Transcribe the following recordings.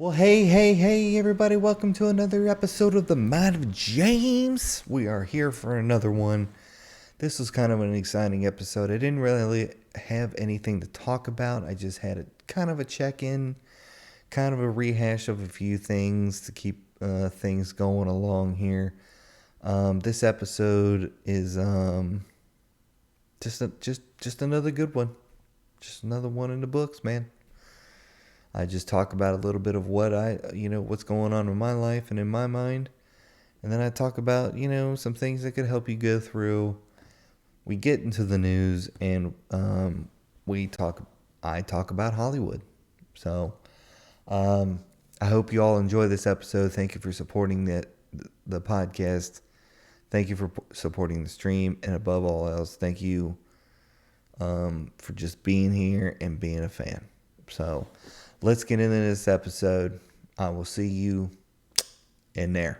Well, hey, everybody. Welcome to another episode of The Mind of James. We are here for another one. This was kind of an exciting episode. I didn't really have anything to talk about. I just had kind of a check-in, kind of a rehash of a few things to keep things going along here. This episode is just another good one. Just another one in the books, man. I just talk about a little bit of what's going on in my life and in my mind. And then I talk about, some things that could help you go through. We get into the news and I talk about Hollywood. So I hope you all enjoy this episode. Thank you for supporting the podcast. Thank you for supporting the stream. And above all else, thank you for just being here and being a fan. So let's get into this episode. I will see you in there.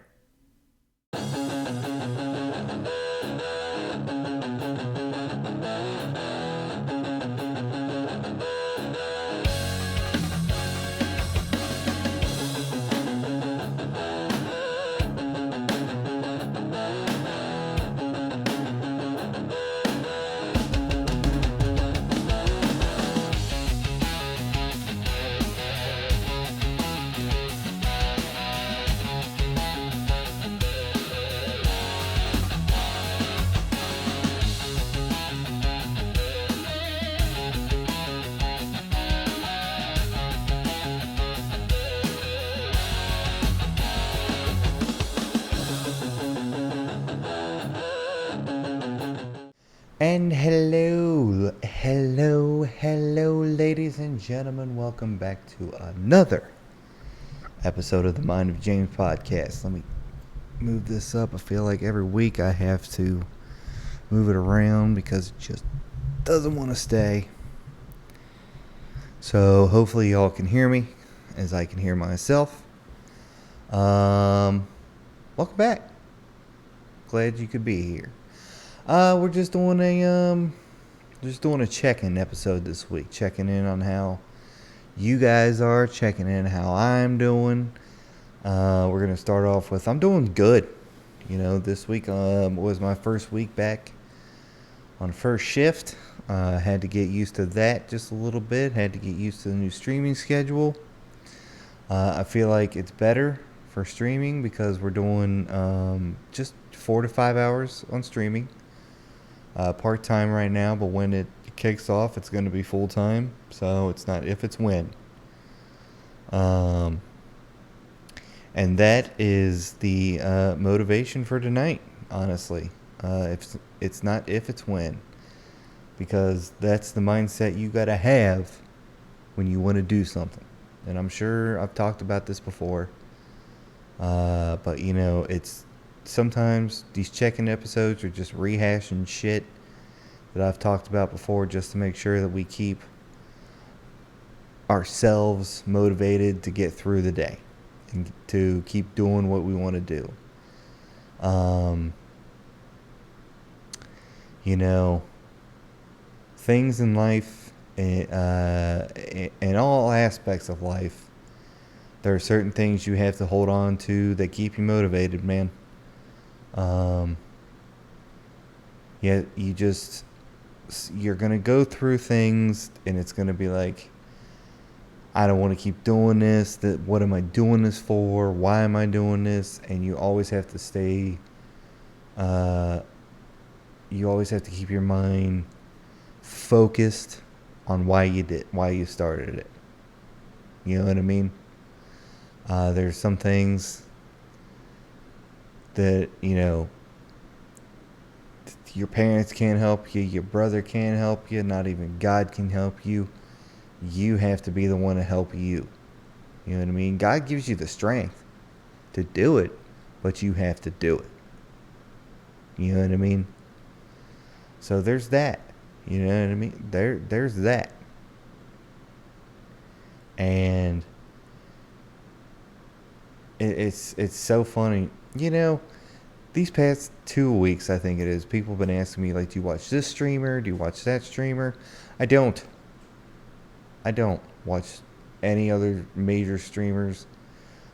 And hello, ladies and gentlemen. Welcome back to another episode of the Mind of James podcast. Let me move this up. I feel like every week I have to move it around because it just doesn't want to stay. So hopefully y'all can hear me as I can hear myself. Welcome back. Glad you could be here. We're just doing a check-in episode this week, checking in on how you guys are, checking in how I'm doing. We're gonna start off with I'm doing good. This week was my first week back on first shift. Had to get used to that just a little bit. Had to get used to the new streaming schedule. I feel like it's better for streaming because we're doing just 4 to 5 hours on streaming. Part-time right now, but when it kicks off, it's going to be full-time. So it's not if, it's when. And that is the motivation for tonight, honestly. It's not if, it's when. Because that's the mindset you got to have when you want to do something. And I'm sure I've talked about this before. But, it's sometimes these check-in episodes are just rehashing shit that I've talked about before just to make sure that we keep ourselves motivated to get through the day and to keep doing what we want to do. Things in life, in all aspects of life, there are certain things you have to hold on to that keep you motivated, man. You're going to go through things and it's going to be like, I don't want to keep doing this. What am I doing this for? Why am I doing this? And you always have to stay, you always have to keep your mind focused on why you started it. You know what I mean? There's some things that, your parents can't help you, your brother can't help you, not even God can help you. You have to be the one to help you. You know what I mean? God gives you the strength to do it, but you have to do it. You know what I mean? So there's that. You know what I mean? There's that. And it's so funny. These past 2 weeks, I think it is, people have been asking me, like, do you watch this streamer? Do you watch that streamer? I don't watch any other major streamers.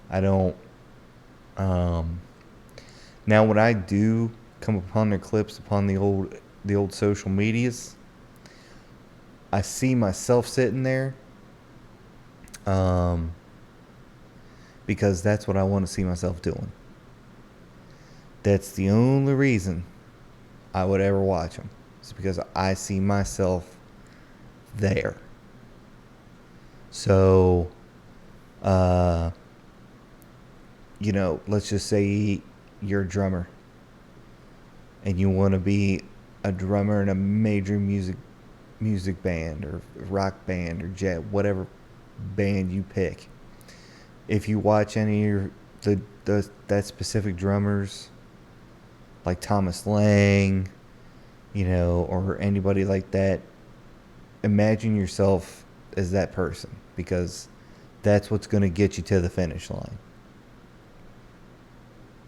I don't. Um, Now, when I do come upon their clips upon the old social medias, I see myself sitting there, um, because that's what I want to see myself doing. That's the only reason I would ever watch them. It's because I see myself there. So, uh, let's just say you're a drummer and you want to be a drummer in a major music band or rock band or jet, whatever band you pick. If you watch any of that specific drummers, like Thomas Lang, or anybody like that, imagine yourself as that person, because that's what's going to get you to the finish line.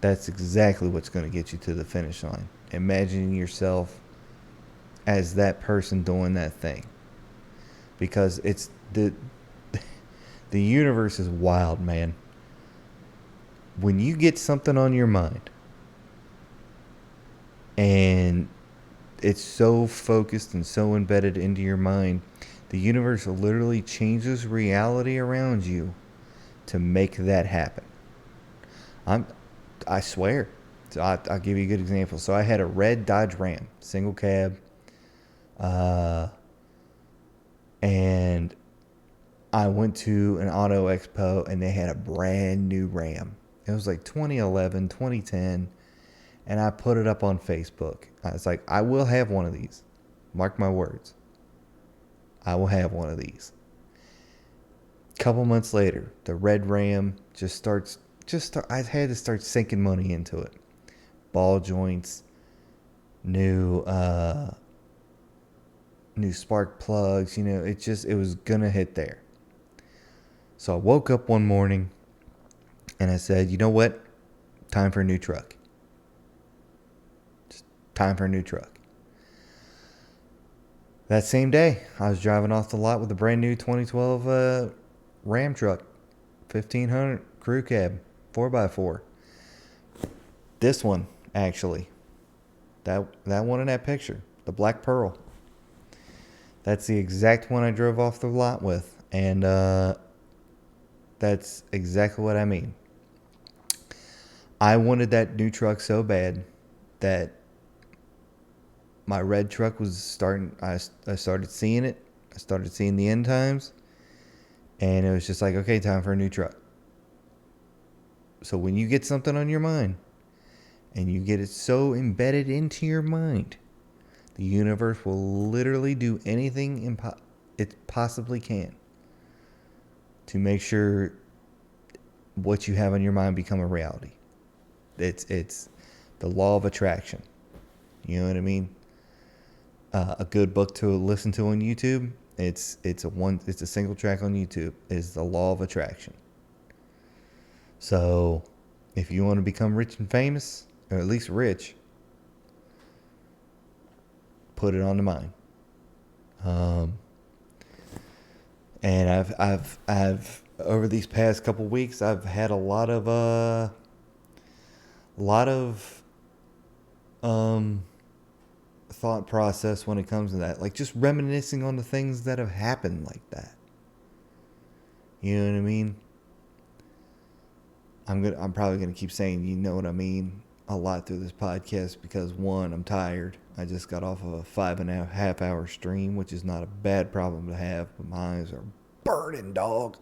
That's exactly what's going to get you to the finish line. Imagining yourself as that person doing that thing. Because it's the universe is wild, man. When you get something on your mind and it's so focused and so embedded into your mind, the universe literally changes reality around you to make that happen. I swear. So I'll give you a good example. So I had a red Dodge Ram, single cab, and I went to an auto expo and they had a brand new Ram. It was like 2011, 2010, and I put it up on Facebook. I was like, I will have one of these. Mark my words. I will have one of these. A couple months later, the red Ram I had to start sinking money into it. Ball joints, new spark plugs, it was gonna hit there. So I woke up one morning and I said, you know what? Time for a new truck. Just time for a new truck. That same day, I was driving off the lot with a brand new 2012 Ram truck, 1500 crew cab, 4x4. This one, actually. That one in that picture, the Black Pearl. That's the exact one I drove off the lot with. And that's exactly what I mean. I wanted that new truck so bad that my red truck was starting. I started seeing it. I started seeing the end times. And it was just like, okay, time for a new truck. So when you get something on your mind and you get it so embedded into your mind, the universe will literally do anything it possibly can to make sure what you have on your mind become a reality. It's the law of attraction. You know what I mean? A good book to listen to on YouTube. It's a single track on YouTube. Is the law of attraction. So, if you want to become rich and famous, or at least rich, put it on the mind. And I've over these past couple weeks, I've had a lot of thought process when it comes to that, like just reminiscing on the things that have happened like that. You know what I mean? I'm probably gonna keep saying you know what I mean a lot through this podcast because one, I'm tired. I just got off of a 5.5 hour stream, which is not a bad problem to have, but my eyes are burning, dog.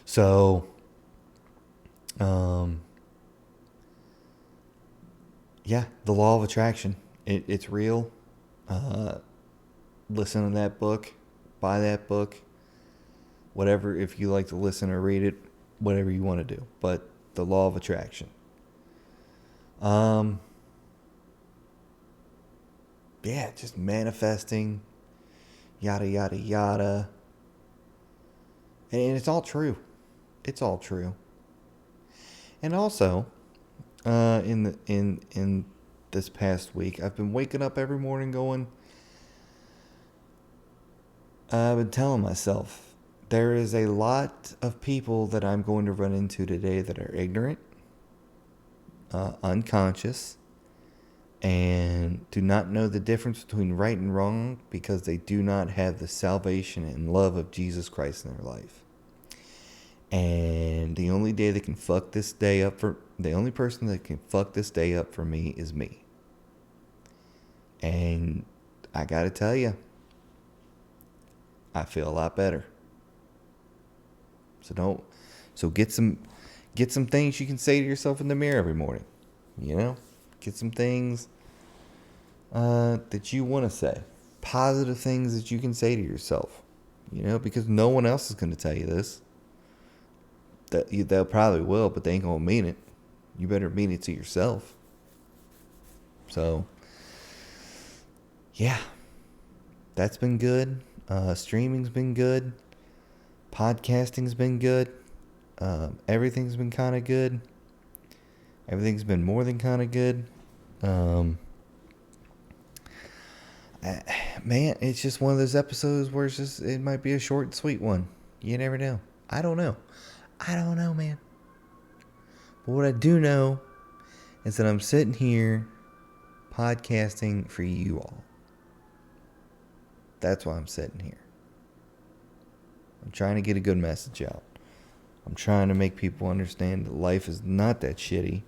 So, yeah, the law of attraction. It's real. Listen to that book. Buy that book. Whatever, if you like to listen or read it, whatever you want to do. But the law of attraction. Yeah, just manifesting. Yada, yada, yada. And it's all true. It's all true. And also, in this past week, I've been waking up every morning going, I've been telling myself there is a lot of people that I'm going to run into today that are ignorant, unconscious, and do not know the difference between right and wrong because they do not have the salvation and love of Jesus Christ in their life. And the only day that can fuck this day up for the only person that can fuck this day up for me is me. And I gotta tell you, I feel a lot better. So get some things you can say to yourself in the mirror every morning. Get some things that you want to say, positive things that you can say to yourself. Because no one else is going to tell you this. They'll probably will, but they ain't gonna mean it. You better mean it to yourself. So, yeah, that's been good. Streaming's been good. Podcasting's been good. Everything's been kind of good. Everything's been more than kind of good. Man, it's just one of those episodes where it might be a short and sweet one. You never know. I don't know, man. But what I do know is that I'm sitting here podcasting for you all. That's why I'm sitting here. I'm trying to get a good message out. I'm trying to make people understand that life is not that shitty.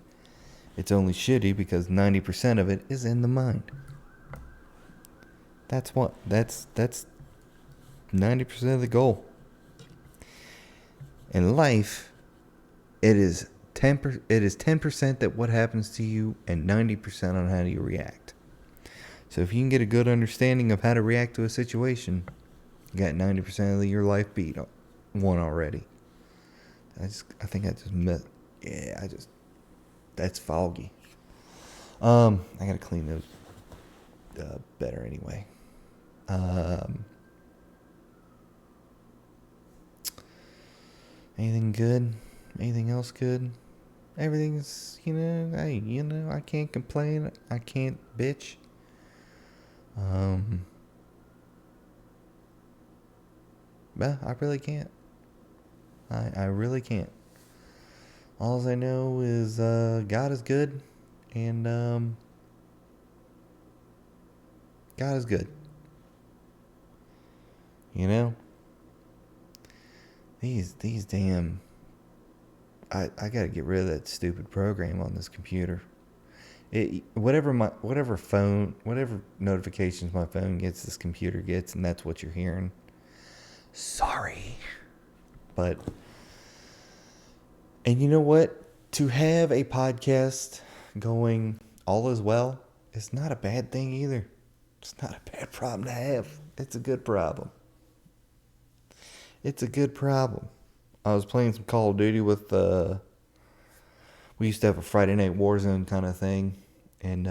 It's only shitty because 90% of it is in the mind. That's 90% of the goal. In life, it is 10% that what happens to you and 90% on how you react. So if you can get a good understanding of how to react to a situation, you got 90% of your life won already. That's foggy. I gotta clean those better anyway. Anything good? Anything else good? Everything's, I can't complain. I can't bitch. Well, I really can't. I really can't. All I know is God is good, and God is good. These damn. I gotta get rid of that stupid program on this computer. Whatever notifications my phone gets, this computer gets, and that's what you're hearing. Sorry. And you know what? To have a podcast going all as well is not a bad thing either. It's not a bad problem to have. It's a good problem. I was playing some Call of Duty with we used to have a Friday night Warzone kind of thing, and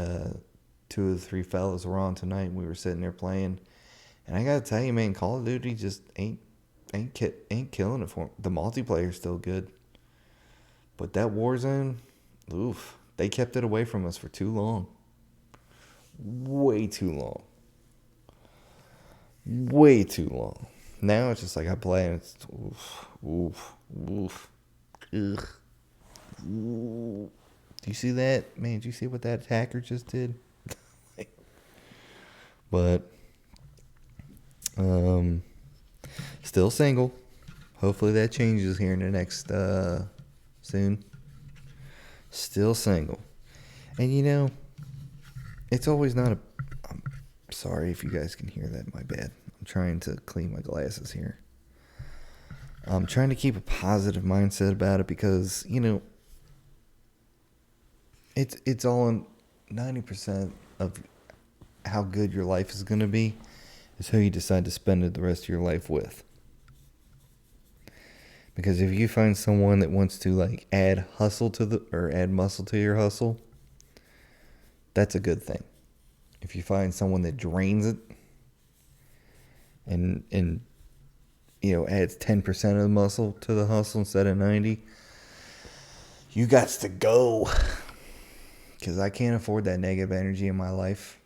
2 of the 3 fellas were on tonight, and we were sitting there playing. And I gotta tell you, man, Call of Duty just ain't killing it for me. The multiplayer's still good, but that Warzone, oof, they kept it away from us for too long. Way too long. Now it's just like I play and it's oof. Ugh. Ooh. Do you see that? Man, did you see what that hacker just did? But still single. Hopefully that changes here in the next soon. Still single. And it's always not I'm sorry if you guys can hear that, my bad. I'm trying to clean my glasses here. I'm trying to keep a positive mindset about it because, it's all in 90% of how good your life is going to be is who you decide to spend the rest of your life with. Because if you find someone that wants to add muscle to your hustle, that's a good thing. If you find someone that drains it and adds 10% of the muscle to the hustle instead of 90, you got to go. Because I can't afford that negative energy in my life.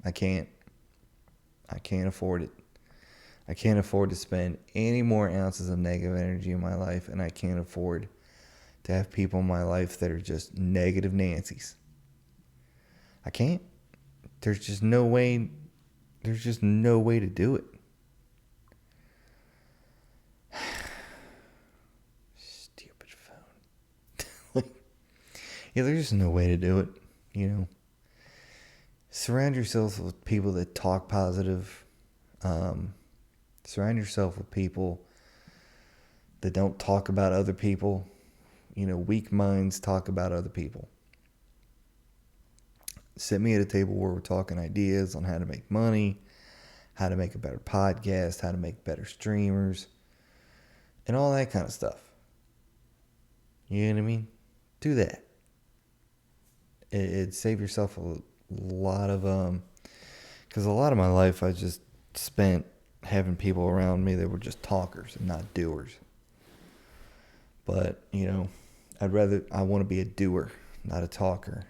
I can't afford it. I can't afford to spend any more ounces of negative energy in my life, and I can't afford to have people in my life that are just negative Nancy's. I can't. There's just no way. There's just no way to do it. Stupid phone. Yeah, there's just no way to do it. You know, surround yourself with people that talk positive. Surround yourself with people that don't talk about other people. You know, weak minds talk about other people. Sit me at a table where we're talking ideas on how to make money, how to make a better podcast, how to make better streamers, and all that kind of stuff. You know what I mean? Do that. It'd save yourself a lot of because a lot of my life I just spent having people around me that were just talkers and not doers. But, you know, I want to be a doer, not a talker.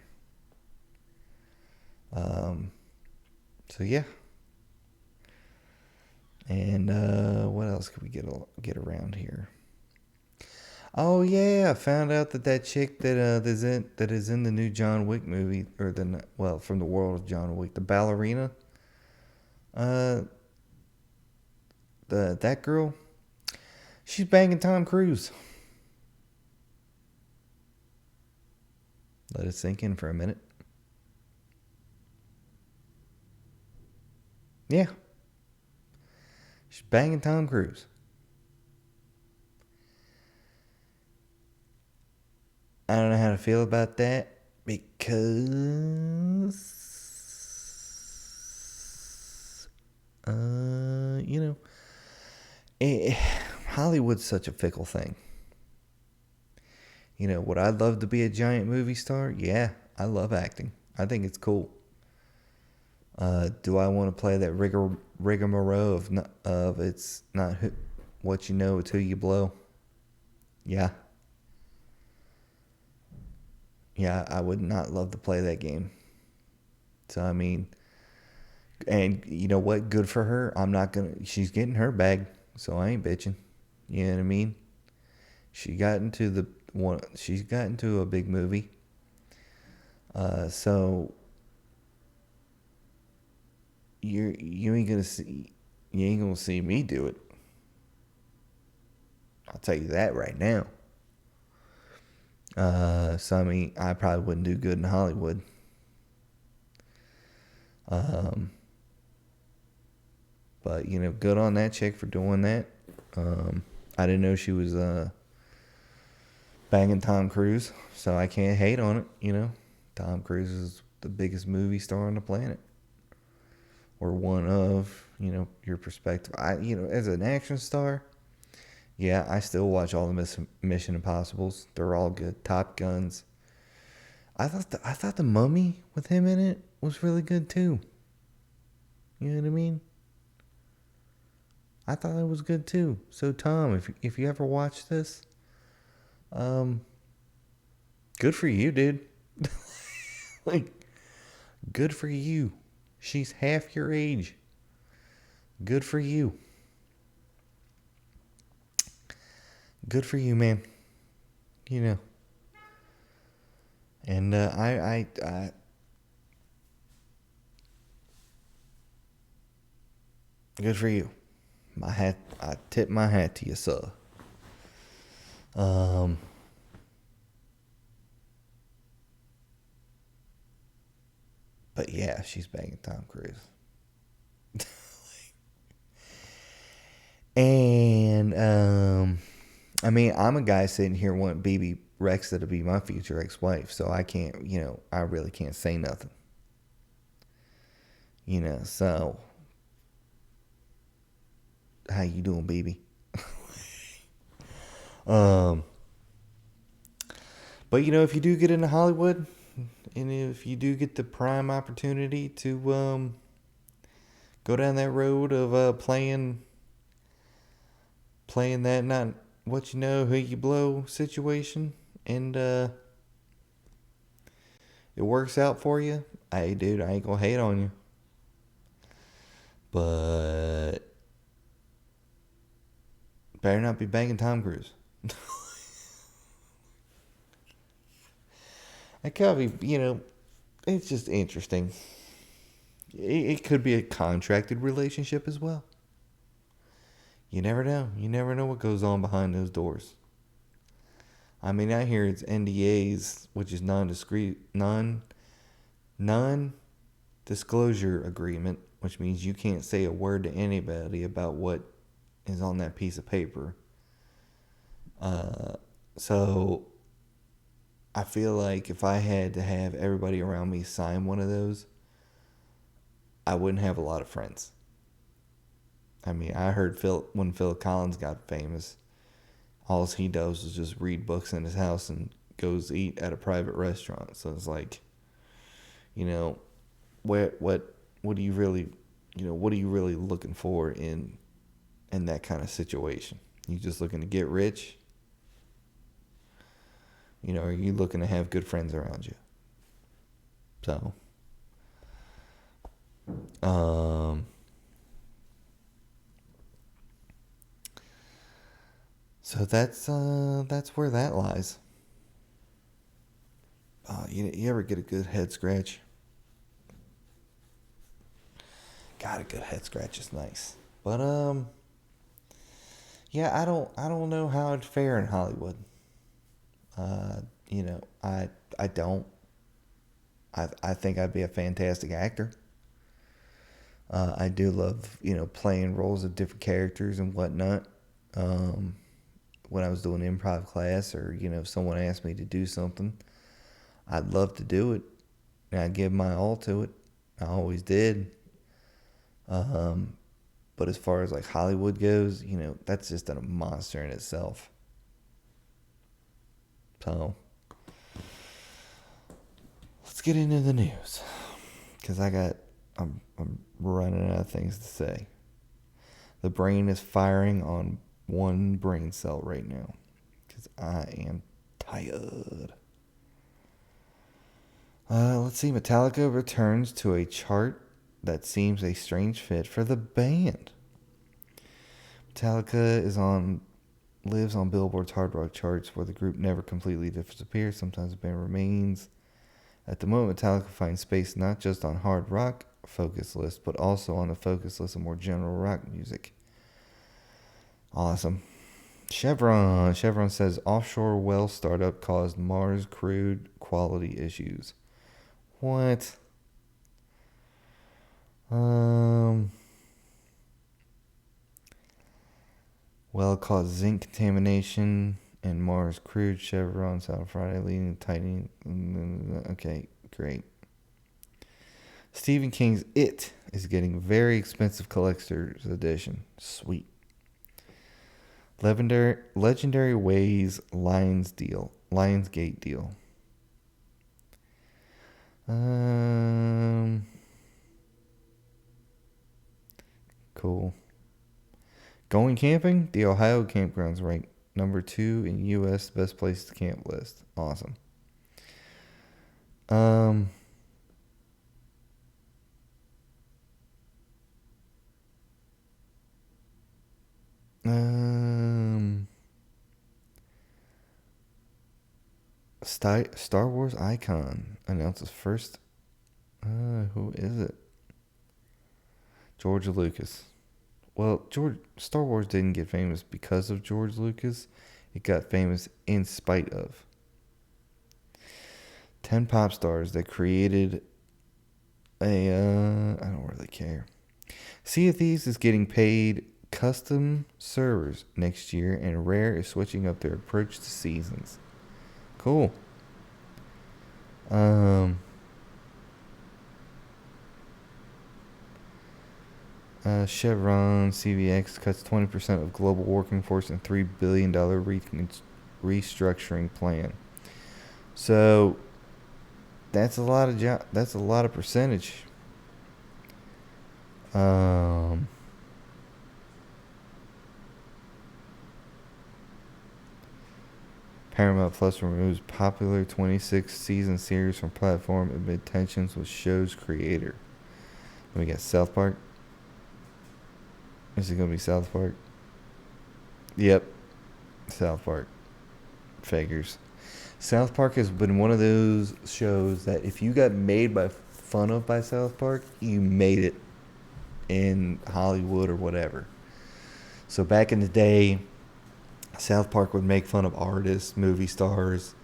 So yeah. And what else could we get around here? Oh yeah, I found out that chick that is in the new John Wick movie, or from the world of John Wick, the ballerina. That girl, she's banging Tom Cruise. Let it sink in for a minute. Yeah. She's banging Tom Cruise. I don't know how to feel about that because, you know, Hollywood's such a fickle thing. You know, would I love to be a giant movie star? Yeah, I love acting. I think it's cool. Do I want to play that rigmarole of it's not what you know, it's who you blow? Yeah. Yeah, I would not love to play that game. So, I mean, and you know what? Good for her. She's getting her bag, so I ain't bitching. You know what I mean? She's got into a big movie. So you ain't gonna see me do it. I'll tell you that right now. So I mean, I probably wouldn't do good in Hollywood. But you know, good on that chick for doing that. I didn't know she was banging Tom Cruise, so I can't hate on it. You know, Tom Cruise is the biggest movie star on the planet, or one of. You know, your perspective. As an action star, yeah, I still watch all the Mission Impossibles. They're all good. Top Guns. I thought the Mummy with him in it was really good too. You know what I mean? I thought it was good too. So Tom, if you ever watch this, good for you, dude. Like, good for you. She's half your age. Good for you. Good for you, man. You know. And I good for you. I tip my hat to you, sir. But yeah, she's banging Tom Cruise. And I mean, I'm a guy sitting here wanting BB Rexa to be my future ex-wife, so I can't, I really can't say nothing. So how you doing, baby? But if you do get into Hollywood, and if you do get the prime opportunity to go down that road of playing that not what you know, who you blow situation, and it works out for you, hey dude, I ain't gonna hate on you. But Better not be banging Tom Cruise. That could be, it's just interesting. It could be a contracted relationship as well. You never know. You never know what goes on behind those doors. I mean, I hear it's NDAs, which is non-disclosure agreement, which means you can't say a word to anybody about what is on that piece of paper. So I feel like if I had to have everybody around me sign one of those, I wouldn't have a lot of friends. I mean, I heard when Phil Collins got famous, all he does is just read books in his house and goes eat at a private restaurant. So it's like, what do you really, what are you really looking for in that kind of situation? You just looking to get rich? Are you looking to have good friends around you? So, so that's where that lies. You ever get a good head scratch? God, a good head scratch is nice. But yeah, I don't know how it'd fare in Hollywood. I don't. I think I'd be a fantastic actor. I do love, playing roles of different characters and whatnot. When I was doing improv class, or, if someone asked me to do something, I'd love to do it. And I'd give my all to it. I always did. But as far as like Hollywood goes, that's just a monster in itself. So let's get into the news, because I'm running out of things to say. The brain is firing on one brain cell right now, because I am tired. Let's see. Metallica returns to a chart that seems a strange fit for the band. Metallica lives on Billboard's hard rock charts, where the group never completely disappears. Sometimes the band remains. At the moment, Metallica finds space not just on hard rock focus list, but also on the focus list of more general rock music. Awesome. Chevron says offshore well startup caused Mars crude quality issues. What? Well caused zinc contamination in Mars crude. Chevron South Friday leading to tightening. Okay, great. Stephen King's It is getting very expensive collector's edition. Sweet. Legendary Ways Lionsgate deal. Cool. Going camping? The Ohio campgrounds ranked number 2 in U.S. best places to camp list. Awesome. Star Wars icon announces first. Who is it? George Lucas. Well, Star Wars didn't get famous because of George Lucas. It got famous in spite of 10 pop stars that created a. I don't really care. Sea of Thieves is getting paid custom servers next year, and Rare is switching up their approach to seasons. Cool. Chevron CVX cuts 20% of global working force in $3 billion restructuring plan. So that's a lot of that's a lot of percentage. Paramount Plus removes popular 26-season series from platform amid tensions with show's creator. Then we got South Park. Is it going to be South Park? Yep. South Park. Figures. South Park has been one of those shows that if you got made by fun of by South Park, you made it in Hollywood or whatever. So back in the day, South Park would make fun of artists, movie stars,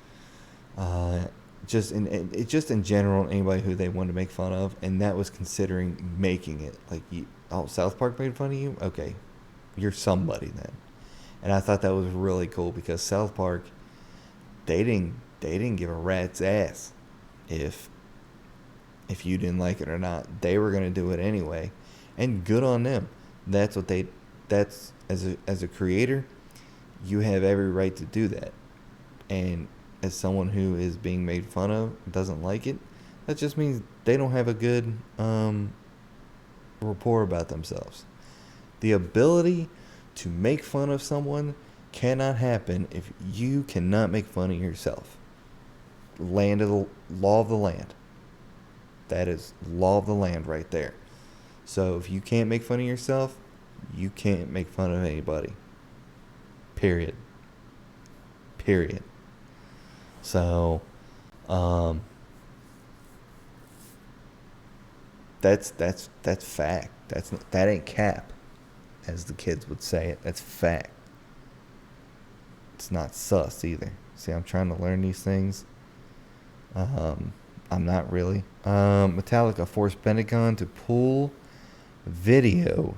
uh, just in general, anybody who they wanted to make fun of, and that was considering making it. Like, South Park made fun of you? Okay, you're somebody then. And I thought that was really cool because South Park, they didn't give a rat's ass if you didn't like it or not. They were gonna do it anyway, and good on them. That's what they. That's as a creator, you have every right to do that. And as someone who is being made fun of doesn't like it, that just means they don't have a good rapport about themselves. The ability to make fun of someone cannot happen if you cannot make fun of yourself. Law of the land. That is law of the land right there. So if you can't make fun of yourself, you can't make fun of anybody. Period. Period. So, that's fact. That ain't cap, as the kids would say it. That's fact. It's not sus either. See, I'm trying to learn these things. I'm not really. Metallica forced Pentagon to pull video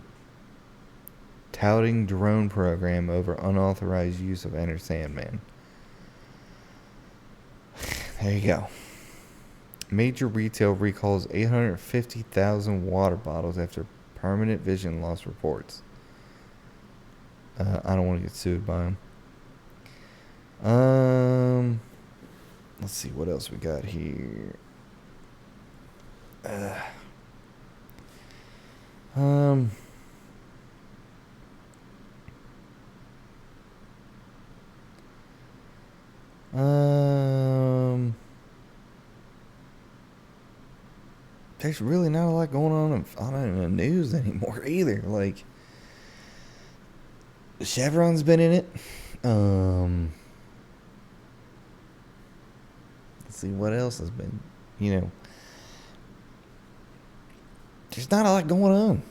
touting drone program over unauthorized use of Enter Sandman. There you go. Major retail recalls 850,000 water bottles after permanent vision loss reports. I don't want to get sued by them. Let's see what else we got here. There's really not a lot going on in the news anymore either. Like, Chevron's been in it. Let's see what else has been. There's not a lot going on.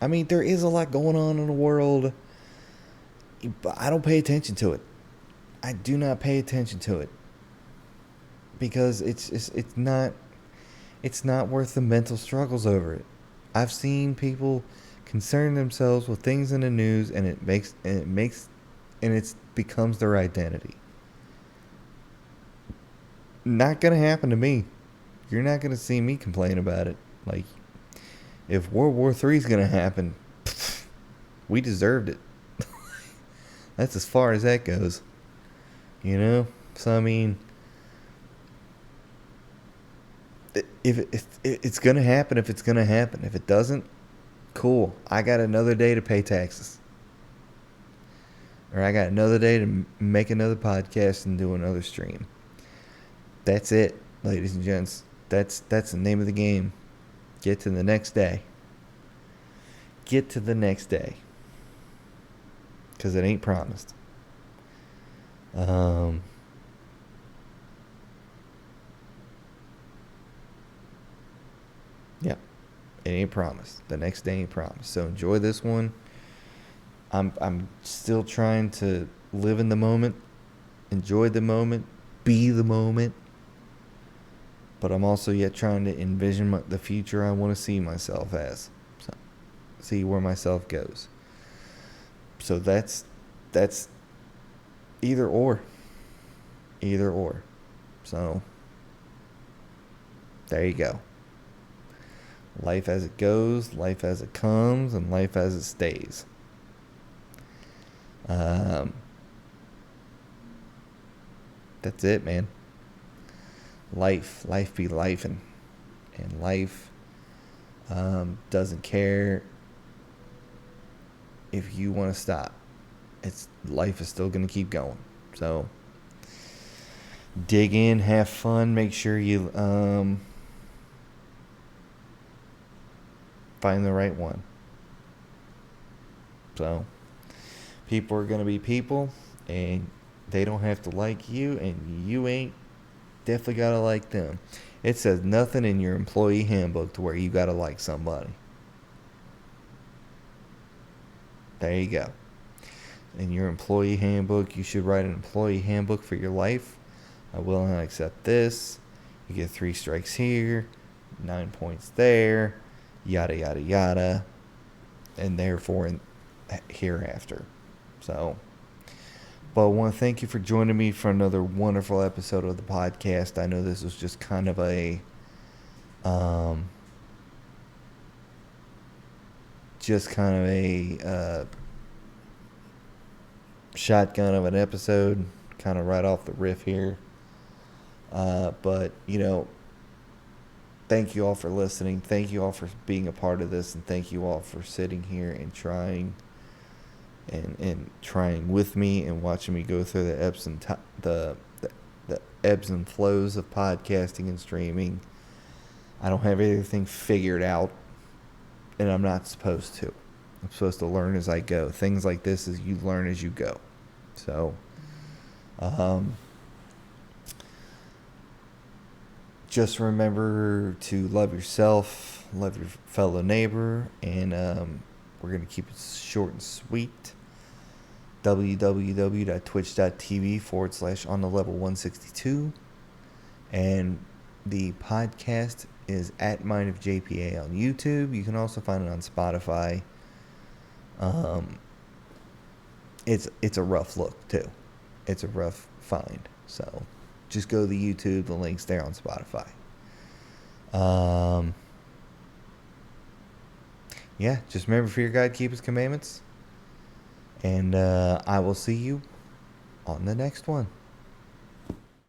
I mean, there is a lot going on in the world, but I don't pay attention to it. I do not pay attention to it because it's not worth the mental struggles over it. I've seen people concern themselves with things in the news, and it becomes their identity. Not gonna happen to me. You're not gonna see me complain about it. Like, if World War III is gonna happen, we deserved it. That's as far as that goes. So I mean, if it's gonna happen, if it's gonna happen. If it doesn't, cool. I got another day to pay taxes, or I got another day to make another podcast and do another stream. That's it, ladies and gents. That's the name of the game. Get to the next day. Get to the next day. Because it ain't promised. Yeah. It ain't promised. The next day ain't promised. So enjoy this one. I'm still trying to live in the moment. Enjoy the moment. Be the moment. But I'm also yet trying to envision the future I want to see myself as. So, see where myself goes. So that's either or. Either or. So there you go. Life as it goes, life as it comes, and life as it stays. That's it, man. Life be lifing, and life doesn't care if you want to stop. Life is still gonna keep going. So dig in, have fun, make sure you find the right one. So People are going to be people, and they don't have to like you, and you ain't definitely got to like them. It says nothing in your employee handbook to where you got to like somebody. There you go. In your employee handbook, you should write an employee handbook for your life. I will not accept this. You get 3 strikes here, 9 points there, yada, yada, yada, and therefore hereafter. So, but I want to thank you for joining me for another wonderful episode of the podcast. I know this was just kind of a, shotgun of an episode, kind of right off the riff here. But, thank you all for listening. Thank you all for being a part of this, and thank you all for sitting here and trying with me and watching me go through the ebbs and flows of podcasting and streaming. I don't have everything figured out, and I'm not supposed to. I'm supposed to learn as I go. Things like this is you learn as you go. So, just remember to love yourself, love your fellow neighbor, and we're going to keep it short and sweet. www.twitch.tv/on-the-level162. And the podcast is at Mind of JPA on YouTube. You can also find it on Spotify. It's a rough look too. It's a rough find. So just go to the YouTube. The link's there on Spotify. Yeah, just remember, fear God, keep His commandments. And I will see you on the next one.